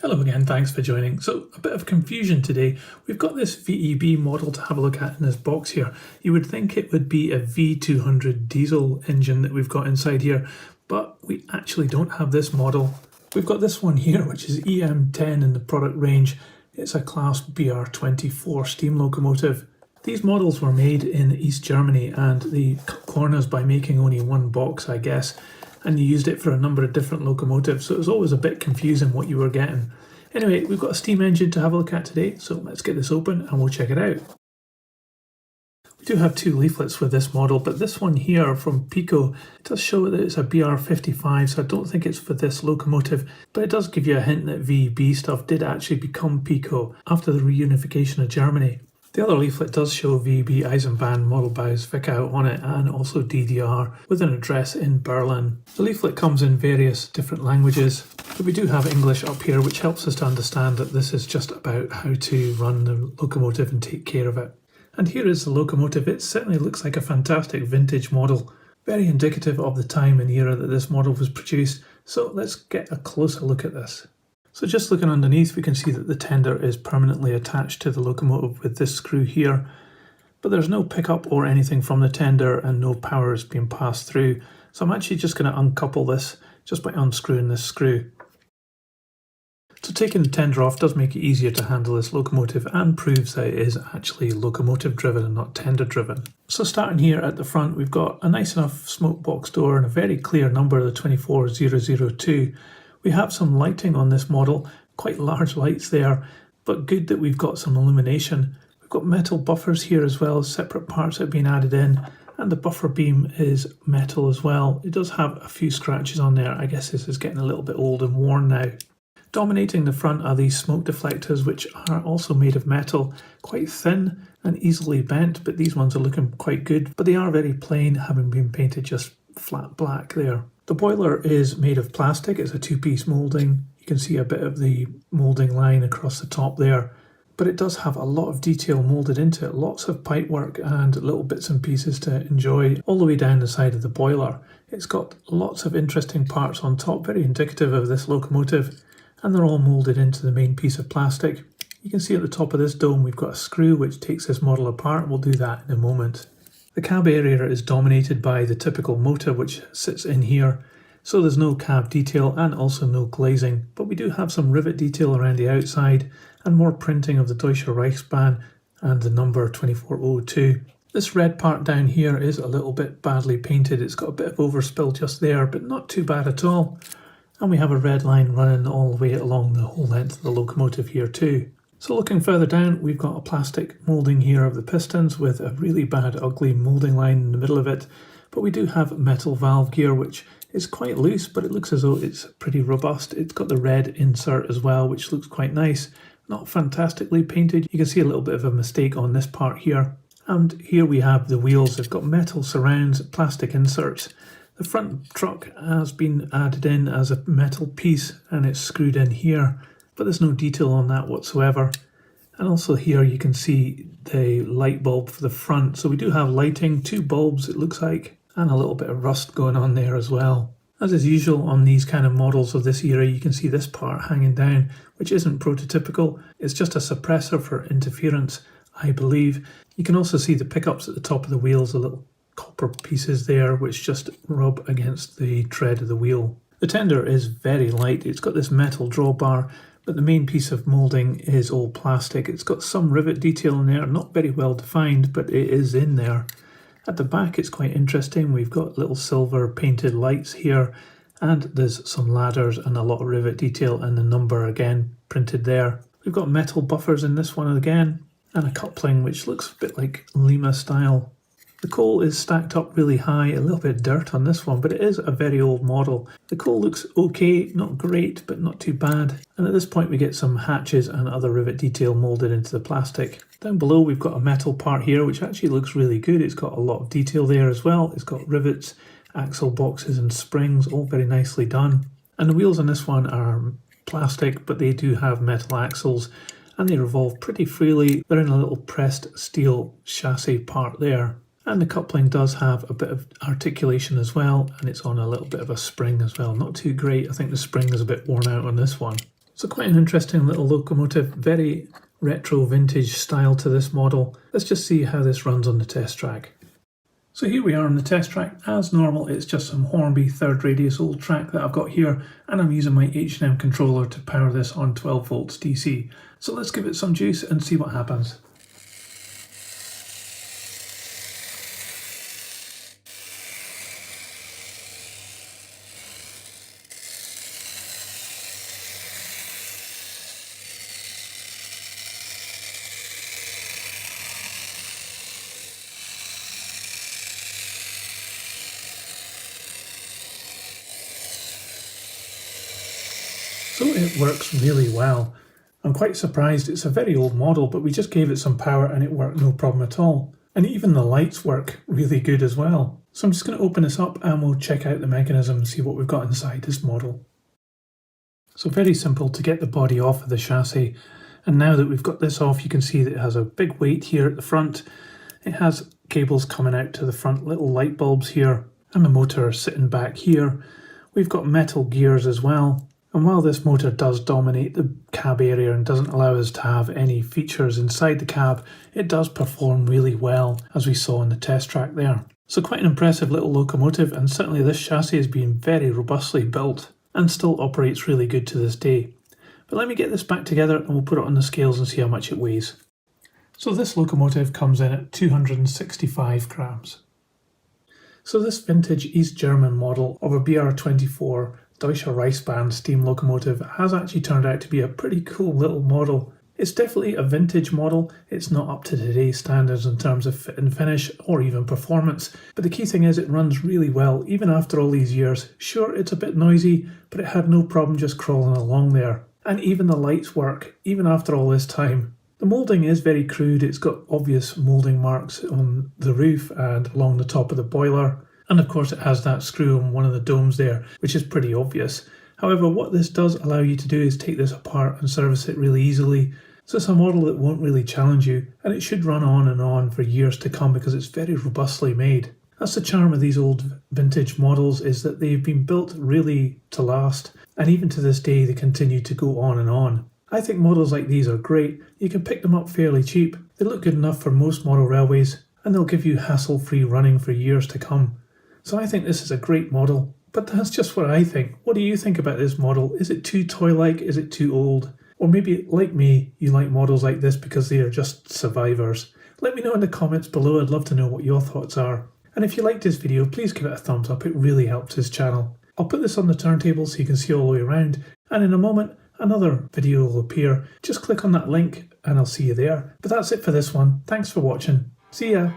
Hello again, thanks for joining. So a bit of confusion today. We've got this VEB model to have a look at in this box here. You would think it would be a V200 diesel engine that we've got inside here, but we actually don't have this model. We've got this one here, which is EM10 in the product range. It's a class BR24 steam locomotive. These models were made in East Germany and they cut corners by making only one box, I guess. And you used it for a number of different locomotives, so it was always a bit confusing what you were getting. Anyway, we've got a steam engine to have a look at today, so let's get this open and we'll check it out. We do have two leaflets with this model, but this one here from Pico does show that it's a BR55, so I don't think it's for this locomotive, but it does give you a hint that VEB stuff did actually become Pico after the reunification of Germany. The other leaflet does show VEB Eisenbahn-Modellbau Zwichau on it and also DDR with an address in Berlin. The leaflet comes in various different languages, but we do have English up here, which helps us to understand that this is just about how to run the locomotive and take care of it. And here is the locomotive. It certainly looks like a fantastic vintage model, very indicative of the time and era that this model was produced. So let's get a closer look at this. So just looking underneath, we can see that the tender is permanently attached to the locomotive with this screw here, but there's no pickup or anything from the tender and no power is being passed through. So I'm actually just going to uncouple this just by unscrewing this screw. So taking the tender off does make it easier to handle this locomotive and proves that it is actually locomotive driven and not tender driven. So starting here at the front, we've got a nice enough smoke box door and a very clear number, the 24002. We have some lighting on this model, quite large lights there, but good that we've got some illumination. We've got metal buffers here as well, separate parts that have been added in, and the buffer beam is metal as well. It does have a few scratches on there. I guess this is getting a little bit old and worn now. Dominating the front are these smoke deflectors, which are also made of metal, quite thin and easily bent, but these ones are looking quite good, but they are very plain, having been painted just flat black there. The boiler is made of plastic. It's a two-piece moulding. You can see a bit of the moulding line across the top there, but it does have a lot of detail moulded into it, lots of pipework and little bits and pieces to enjoy all the way down the side of the boiler. It's got lots of interesting parts on top, very indicative of this locomotive, and they're all moulded into the main piece of plastic. You can see at the top of this dome we've got a screw which takes this model apart. We'll do that in a moment. The cab area is dominated by the typical motor which sits in here, so there's no cab detail and also no glazing, but we do have some rivet detail around the outside and more printing of the Deutsche Reichsbahn and the number 2402. This red part down here is a little bit badly painted. It's got a bit of overspill just there, but not too bad at all. And we have a red line running all the way along the whole length of the locomotive here too. So looking further down, we've got a plastic moulding here of the pistons with a really bad ugly moulding line in the middle of it, but we do have metal valve gear which is quite loose, but it looks as though it's pretty robust. It's got the red insert as well, which looks quite nice. Not fantastically painted. You can see a little bit of a mistake on this part here. And here we have the wheels. They've got metal surrounds, plastic inserts. The front truck has been added in as a metal piece and it's screwed in here, but there's no detail on that whatsoever. And also here you can see the light bulb for the front. So we do have lighting, two bulbs it looks like, and a little bit of rust going on there as well. As is usual on these kind of models of this era, you can see this part hanging down, which isn't prototypical. It's just a suppressor for interference, I believe. You can also see the pickups at the top of the wheels, the little copper pieces there, which just rub against the tread of the wheel. The tender is very light. It's got this metal drawbar, but the main piece of moulding is all plastic. It's got some rivet detail in there, not very well defined, but it is in there. At the back it's quite interesting. We've got little silver painted lights here, and there's some ladders and a lot of rivet detail and the number again printed there. We've got metal buffers in this one again, and a coupling which looks a bit like Lima style. The coal is stacked up really high, a little bit of dirt on this one, but it is a very old model. The coal looks okay, not great, but not too bad. And at this point we get some hatches and other rivet detail moulded into the plastic. Down below we've got a metal part here, which actually looks really good. It's got a lot of detail there as well. It's got rivets, axle boxes and springs, all very nicely done. And the wheels on this one are plastic, but they do have metal axles and they revolve pretty freely. They're in a little pressed steel chassis part there. And the coupling does have a bit of articulation as well, and it's on a little bit of a spring as well. Not too great. I think the spring is a bit worn out on this one. So quite an interesting little locomotive, very retro vintage style to this model. Let's just see how this runs on the test track. So here we are on the test track. As normal, it's just some Hornby third radius old track that I've got here, and I'm using my H&M controller to power this on 12 volts DC. So let's give it some juice and see what happens. So it works really well. I'm quite surprised. It's a very old model, but we just gave it some power and it worked no problem at all. And even the lights work really good as well. So I'm just going to open this up and we'll check out the mechanism and see what we've got inside this model. So very simple to get the body off of the chassis. And now that we've got this off, you can see that it has a big weight here at the front. It has cables coming out to the front, little light bulbs here, and the motor sitting back here. We've got metal gears as well. And while this motor does dominate the cab area and doesn't allow us to have any features inside the cab, it does perform really well, as we saw in the test track there. So quite an impressive little locomotive, and certainly this chassis has been very robustly built and still operates really good to this day. But let me get this back together and we'll put it on the scales and see how much it weighs. So this locomotive comes in at 265 grams. So this vintage East German model of a BR24 Deutsche Reichsbahn steam locomotive has actually turned out to be a pretty cool little model. It's definitely a vintage model. It's not up to today's standards in terms of fit and finish or even performance, but the key thing is it runs really well even after all these years. Sure, it's a bit noisy, but it had no problem just crawling along there. And even the lights work, even after all this time. The moulding is very crude. It's got obvious moulding marks on the roof and along the top of the boiler. And of course it has that screw on one of the domes there, which is pretty obvious. However, what this does allow you to do is take this apart and service it really easily. So it's a model that won't really challenge you, and it should run on and on for years to come because it's very robustly made. That's the charm of these old vintage models, is that they've been built really to last, and even to this day they continue to go on and on. I think models like these are great. You can pick them up fairly cheap. They look good enough for most model railways, and they'll give you hassle-free running for years to come. So I think this is a great model, but that's just what I think. What do you think about this model? Is it too toy-like? Is it too old? Or maybe, like me, you like models like this because they are just survivors. Let me know in the comments below. I'd love to know what your thoughts are. And if you liked this video, please give it a thumbs up. It really helps this channel. I'll put this on the turntable so you can see all the way around. And in a moment, another video will appear. Just click on that link and I'll see you there. But that's it for this one. Thanks for watching. See ya.